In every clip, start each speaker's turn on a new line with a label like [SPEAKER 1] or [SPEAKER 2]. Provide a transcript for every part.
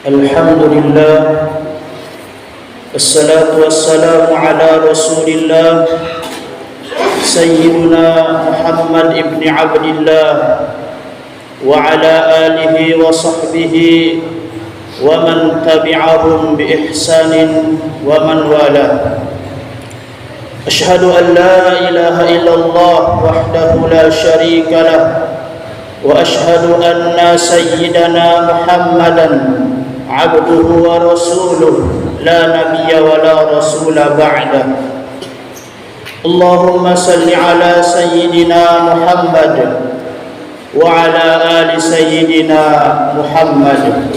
[SPEAKER 1] Alhamdulillah, wassalatu wassalamu ala rasulillah Sayyidina Muhammad ibn Abdillah wa ala alihi wa sahbihi wa man tabi'ahum bi ihsanin wa man wala. Ashhadu an la ilaha illallah wahdahu la sharika lah wa ashhadu anna sayyidana Muhammadan abduhu wa rasuluh la nabiyya wa la rasula ba'da. Allahumma salli ala sayyidina Muhammad wa ala ali sayyidina Muhammad.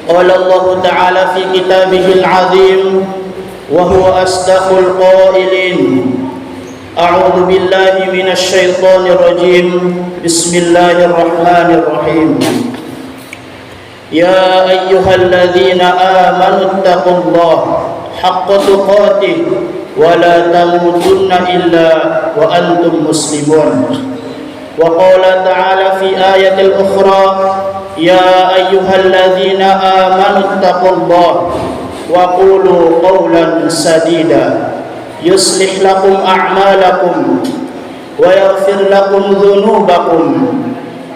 [SPEAKER 1] Qala Allah ta'ala fi kitabihil azim wa huwa asdaqul qailin. A'udzu billahi minasy syaithanir rajim. Bismillahirrahmanirrahim. Ya ayyuhalladzina amanu taqullaha haqqa tuqatih wa la tamutunna illa wa antum muslimun. Wa qala ta'ala fi ayatil ukhra ya ayyuhalladzina amanu taqullaha wa qulu qawlan sadida yuslih lakum a'malakum wa yaghfir lakum dhunubakum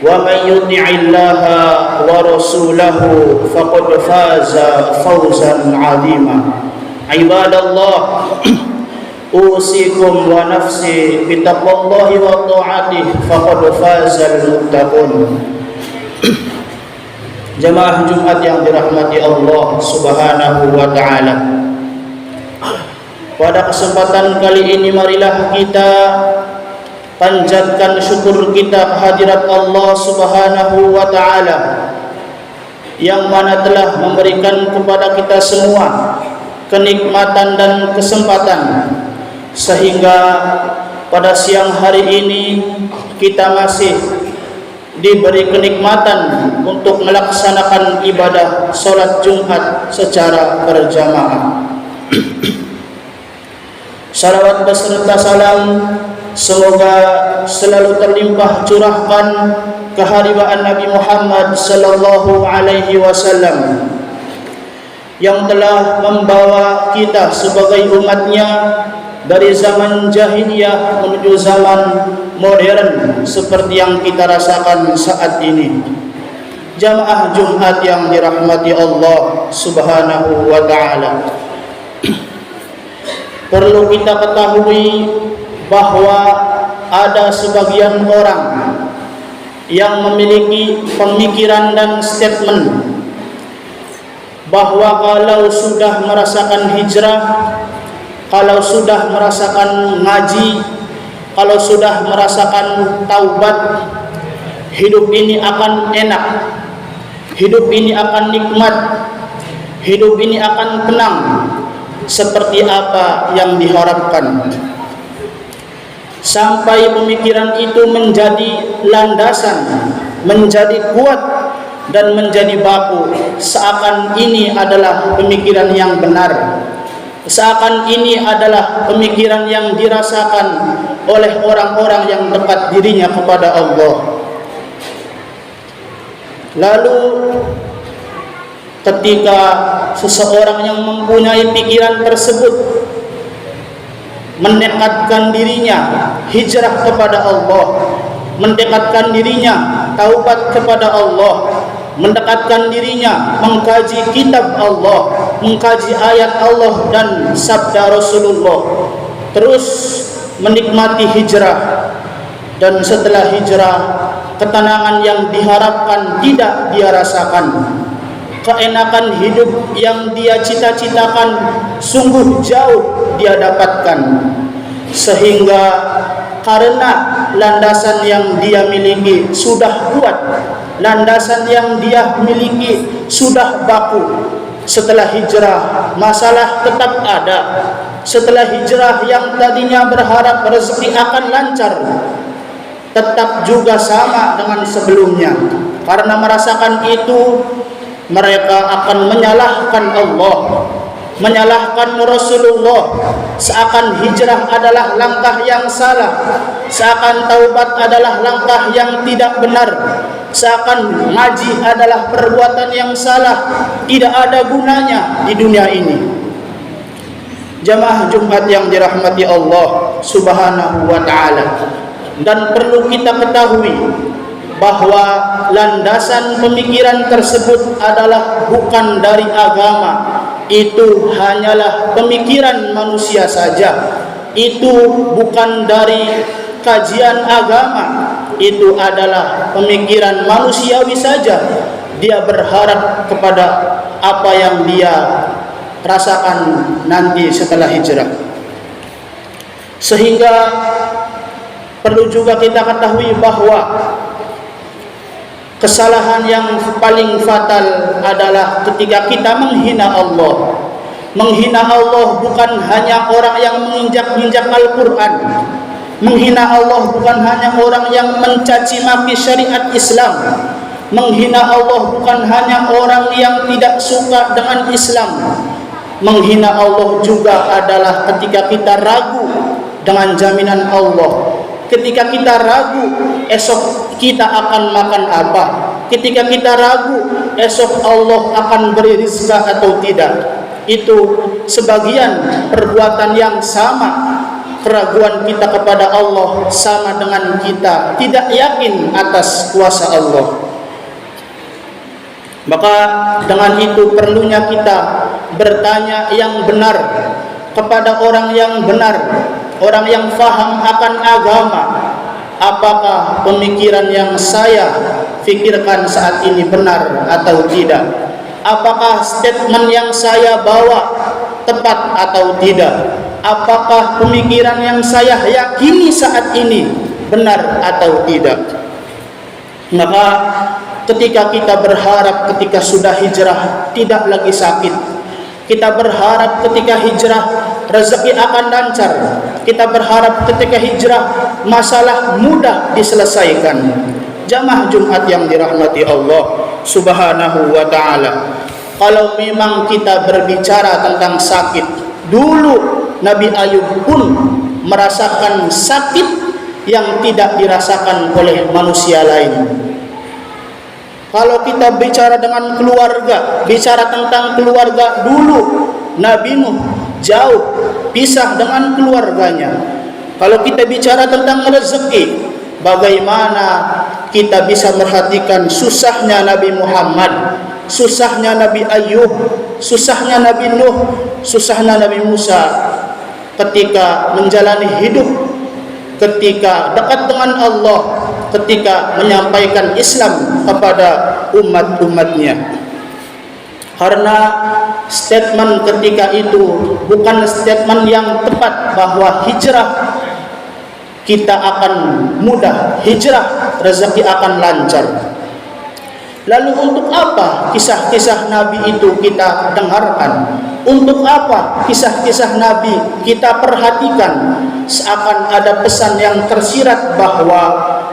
[SPEAKER 1] wa man yuti'illaha wa rasulahu faqad faza fawzan 'azima. Ibadallah, usikum wa nafsi bi taqwallahi wa ta'atihi faqad fazal muttaqun. Jamaah Jumat yang dirahmati Allah Subhanahu wa taala. Pada kesempatan kali ini marilah kita panjatkan syukur kita kehadirat Allah Subhanahu wa taala yang mana telah memberikan kepada kita semua kenikmatan dan kesempatan sehingga pada siang hari ini kita masih diberi kenikmatan untuk melaksanakan ibadah salat Jumat secara berjamaah. Salawat beserta salam semoga selalu terlimpah curahkan kehadiran Nabi Muhammad sallallahu alaihi wasallam yang telah membawa kita sebagai umatnya dari zaman jahiliyah menuju zaman modern seperti yang kita rasakan saat ini. Jamaah Jumat yang dirahmati Allah Subhanahu wa taala. Perlu kita ketahui bahwa ada sebagian orang yang memiliki pemikiran dan statement bahwa kalau sudah merasakan hijrah, kalau sudah merasakan ngaji, kalau sudah merasakan taubat, hidup ini akan enak, hidup ini akan nikmat, hidup ini akan tenang seperti apa yang diharapkan. Sampai pemikiran itu menjadi landasan, menjadi kuat dan menjadi baku, seakan ini adalah pemikiran yang benar, seakan ini adalah pemikiran yang dirasakan oleh orang-orang yang dekat dirinya kepada Allah. Lalu ketika seseorang yang mempunyai pikiran tersebut mendekatkan dirinya hijrah kepada Allah, mendekatkan dirinya taubat kepada Allah, mendekatkan dirinya mengkaji kitab Allah, mengkaji ayat Allah dan sabda Rasulullah, terus menikmati hijrah, dan setelah hijrah ketenangan yang diharapkan tidak dia rasakan, keenakan hidup yang dia cita-citakan sungguh jauh dia dapatkan, sehingga karena landasan yang dia miliki sudah kuat, landasan yang dia miliki sudah baku, setelah hijrah masalah tetap ada. Setelah hijrah yang tadinya berharap rezeki akan lancar, tetap juga sama dengan sebelumnya. Karena merasakan itu, mereka akan menyalahkan Allah, menyalahkan Rasulullah, seakan hijrah adalah langkah yang salah, seakan taubat adalah langkah yang tidak benar, seakan ngaji adalah perbuatan yang salah, tidak ada gunanya di dunia ini. Jamaah Jumat yang dirahmati Allah Subhanahu wa ta'ala, dan perlu kita ketahui bahwa landasan pemikiran tersebut adalah bukan dari agama. Itu hanyalah pemikiran manusia saja. Itu bukan dari kajian agama. Itu adalah pemikiran manusiawi saja. Dia berharap kepada apa yang dia rasakan nanti setelah hijrah. Sehingga perlu juga kita ketahui bahwa kesalahan yang paling fatal adalah ketika kita menghina Allah. Menghina Allah bukan hanya orang yang menginjak-injak Al-Quran. Menghina Allah bukan hanya orang yang mencaci maki syariat Islam. Menghina Allah bukan hanya orang yang tidak suka dengan Islam. Menghina Allah juga adalah ketika kita ragu dengan jaminan Allah. Ketika kita ragu esok kita akan makan apa. Ketika kita ragu esok Allah akan beri rizki atau tidak. Itu sebagian perbuatan yang sama. Keraguan kita kepada Allah sama dengan kita tidak yakin atas kuasa Allah. Maka dengan itu perlunya kita bertanya yang benar kepada orang yang benar, orang yang faham akan agama. Apakah pemikiran yang saya fikirkan saat ini benar atau tidak? Apakah statement yang saya bawa tepat atau tidak? Apakah pemikiran yang saya yakini saat ini benar atau tidak? Maka ketika kita berharap ketika sudah hijrah tidak lagi sakit, kita berharap ketika hijrah rezeki akan lancar, kita berharap ketika hijrah masalah mudah diselesaikan. Jamaah Jumat yang dirahmati Allah Subhanahu wa ta'ala, kalau memang kita berbicara tentang sakit, dulu Nabi Ayub pun merasakan sakit yang tidak dirasakan oleh manusia lain. Kalau kita bicara dengan keluarga, bicara tentang keluarga, dulu Nabi Nuh jauh pisah dengan keluarganya. Kalau kita bicara tentang rezeki, bagaimana kita bisa perhatikan susahnya Nabi Muhammad, susahnya Nabi Ayub, susahnya Nabi Nuh, susahnya Nabi Musa ketika menjalani hidup, ketika dekat dengan Allah, ketika menyampaikan Islam kepada umat-umatnya. Karena statement ketika itu bukan statement yang tepat bahwa hijrah kita akan mudah, hijrah rezeki akan lancar. Lalu untuk apa kisah-kisah Nabi itu kita dengarkan? Untuk apa kisah-kisah Nabi kita perhatikan? Seakan ada pesan yang tersirat bahwa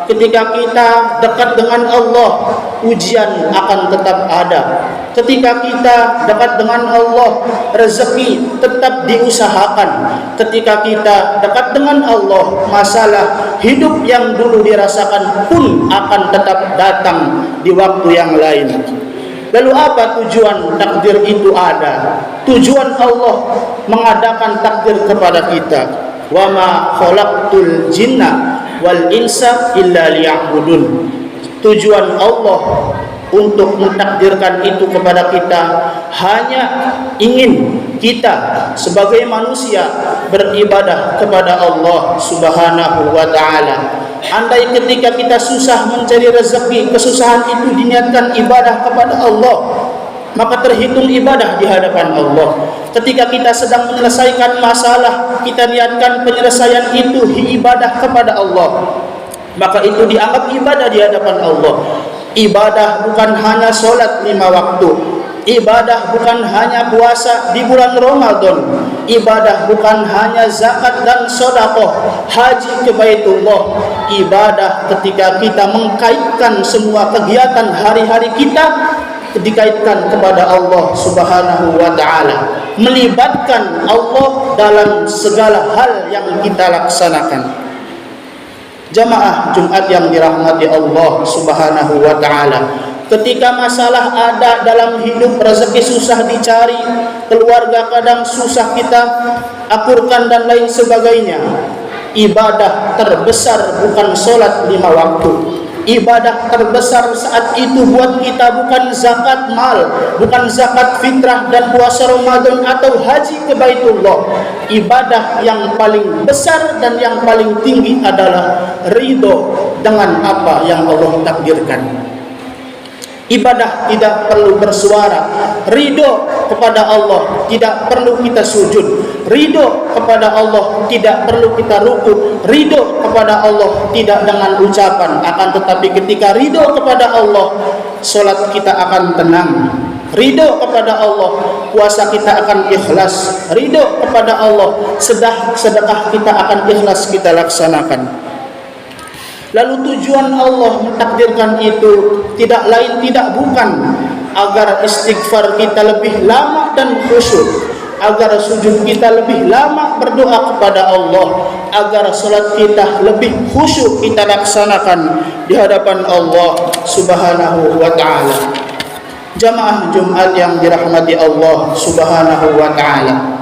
[SPEAKER 1] ketika kita dekat dengan Allah, ujian akan tetap ada. Ketika kita dekat dengan Allah, rezeki tetap diusahakan. Ketika kita dekat dengan Allah, masalah hidup yang dulu dirasakan pun akan tetap datang di waktu yang lain. Lalu apa tujuan takdir itu ada? Tujuan Allah mengadakan takdir kepada kita. Wa ma khalaqtul jinna wal insa illa liya'budun. Tujuan Allah untuk mentakdirkan itu kepada kita hanya ingin kita sebagai manusia beribadah kepada Allah Subhanahu wa ta'ala. Andai ketika kita susah mencari rezeki, kesusahan itu diniatkan ibadah kepada Allah, maka terhitung ibadah di hadapan Allah. Ketika kita sedang menyelesaikan masalah, kita niatkan penyelesaian itu ibadah kepada Allah, maka itu dianggap ibadah di hadapan Allah. Ibadah bukan hanya sholat 5 waktu. Ibadah bukan hanya puasa di bulan Ramadan. Ibadah bukan hanya zakat dan sedekah, haji ke Baitullah. Ibadah ketika kita mengkaitkan semua kegiatan hari-hari kita dikaitkan kepada Allah Subhanahu wa ta'ala, melibatkan Allah dalam segala hal yang kita laksanakan. Jamaah Jumat yang dirahmati Allah Subhanahu wa taala, ketika masalah ada dalam hidup, rezeki susah dicari, keluarga kadang susah kita akurkan dan lain sebagainya, ibadah terbesar bukan solat 5 waktu. Ibadah terbesar saat itu buat kita bukan zakat mal, bukan zakat fitrah dan puasa Ramadan atau haji ke Baitullah. Ibadah yang paling besar dan yang paling tinggi adalah ridho dengan apa yang Allah takdirkan. Ibadah tidak perlu bersuara, ridho kepada Allah tidak perlu kita sujud, ridho kepada Allah tidak perlu kita ruku, ridho kepada Allah tidak dengan ucapan, akan tetapi ketika ridho kepada Allah, solat kita akan tenang. Ridho kepada Allah, puasa kita akan ikhlas. Ridho kepada Allah, sedekah kita akan ikhlas kita laksanakan. Lalu tujuan Allah mentakdirkan itu tidak lain tidak bukan agar istighfar kita lebih lama dan khusyuk, agar sujud kita lebih lama berdoa kepada Allah, agar salat kita lebih khusyuk kita laksanakan di hadapan Allah Subhanahu wa taala. Jamaah Jumat yang dirahmati Allah Subhanahu wa taala,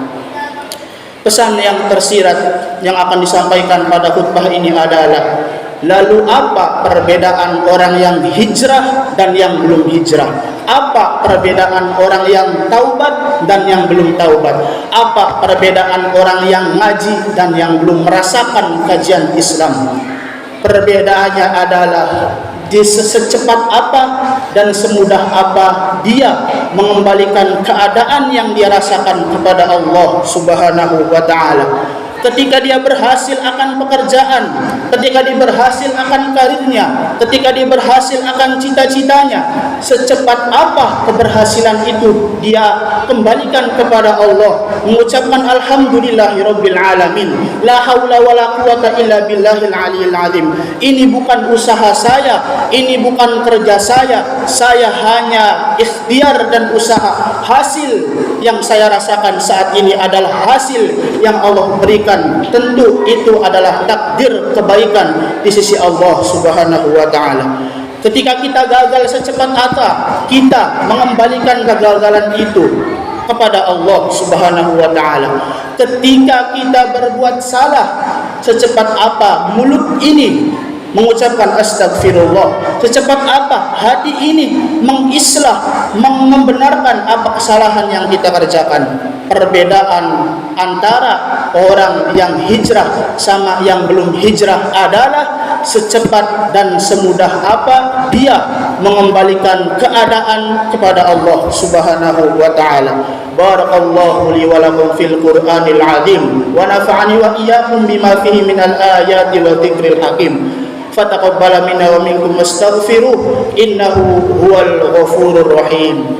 [SPEAKER 1] pesan yang tersirat yang akan disampaikan pada khutbah ini adalah, lalu apa perbedaan orang yang hijrah dan yang belum hijrah? Apa perbedaan orang yang taubat dan yang belum taubat? Apa perbedaan orang yang ngaji dan yang belum merasakan kajian Islam? Perbedaannya adalah secepat apa dan semudah apa dia mengembalikan keadaan yang dia rasakan kepada Allah Subhanahu wa taala. Ketika dia berhasil akan pekerjaan, ketika dia berhasil akan karirnya, ketika dia berhasil akan cita-citanya, secepat apa keberhasilan itu dia kembalikan kepada Allah, mengucapkan alhamdulillahirabbil alamin, la haula wala quwata illa billahil aliyil azim. Ini bukan usaha saya, ini bukan kerja saya hanya ikhtiar dan usaha. Hasil yang saya rasakan saat ini adalah hasil yang Allah berikan. Tentu itu adalah takdir kebaikan di sisi Allah Subhanahu wa taala. Ketika kita gagal, secepat apa kita mengembalikan kegagalan itu kepada Allah Subhanahu wa taala. Ketika kita berbuat salah, secepat apa mulut ini mengucapkan astagfirullah, secepat apa hati ini mengislah, membenarkan apa kesalahan yang kita kerjakan. Perbedaan antara orang yang hijrah sama yang belum hijrah adalah secepat dan semudah apa dia mengembalikan keadaan kepada Allah Subhanahu wa taala. Barakallahu li wa lakum fil Qur'anil azim wa nafa'ani wa iyyakum bima fihi minal ayati wa dzikril hakim. Fataqabbal minna wa minkum wastaghfiruh innahu huwal ghafurur rahim.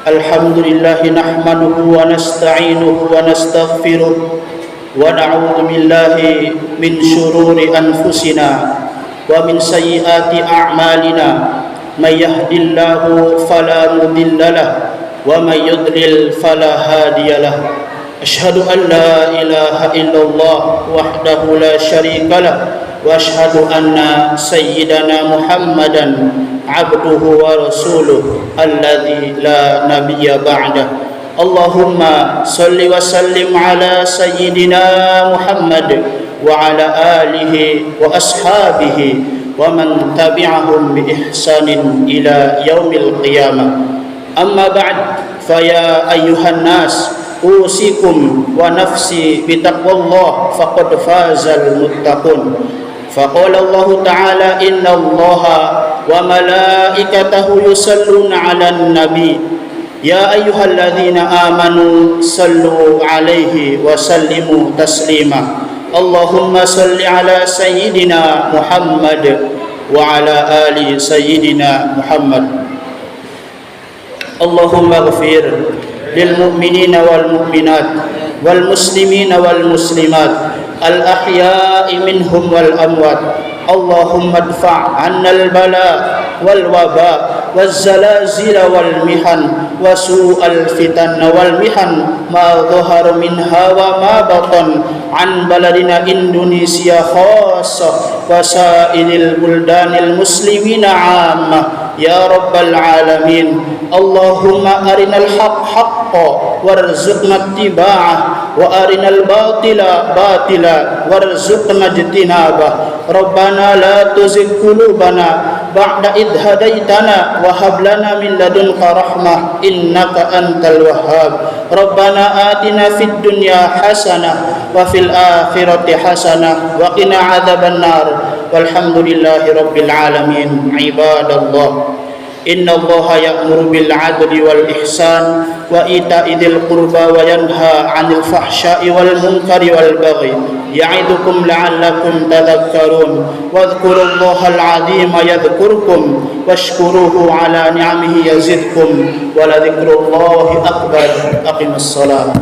[SPEAKER 1] Alhamdulillah nahmaduhu wa nasta'inuhu wa nastaghfiruh wa na'udzu billahi min shururi anfusina wa min sayyiati a'malina. May yahdihillahu fala mudilla lahu wa may yudlil fala hadiya lahu. Asyhadu an la ilaha illallah wahdahu la syarika lahu wa asyhadu anna sayyidana Muhammadan abduhu wa rasuluh alladzi la nabiyya ba'dah. Allahumma salli wa sallim ala sayyidina Muhammad wa ala alihi wa ashabihi wa man tabi'ahum bi ihsanin ila yaumil qiyamah. Amma ba'd, fa ya ayyuhan nas usikum wa nafsi bi taqwallah faqad fazal muttaqun. Faqala Allah ta'ala inna Allaha wa malaikatahu yusalluna 'alan nabi ya ayyuhalladzina amanu sallu 'alaihi wa sallimu taslima. Allahumma salli 'ala sayyidina Muhammad وعلى آل سيدنا محمد. اللهم اغفر للمؤمنين والمؤمنات والمسلمين والمسلمات الأحياء منهم والأموات. اللهم ادفع عنا البلاء والوباء والزلازل والمحن وسوء الفتن والمحن ما ظهر منها وما بطن عن بلدنا إندونيسيا خاصة وسائر البلدان المسلمين عامة يا رب العالمين. اللهم أرنا الحق حقا وارزقنا اتباعه وأرنا الباطل باطلا وارزقنا اجتنابه. ربنا لا تزغ قلوبنا بعد إذ هديتنا وهب لنا من لدنك رحمة إنك أنت الوهاب. ربنا آتنا في الدنيا حسنة وفي الآخرة حسنة وقنا عذاب النار. والحمد لله رب العالمين. عباد الله، إن الله يأمر بالعدل والإحسان وإيتاء ذي القربى وينهى عن الفحشاء والمنكر والبغي يعظكم لعلكم تذكرون. واذكروا الله العظيم يذكركم واشكروه على نعمه يزدكم ولذكر الله أكبر. أقم الصلاة.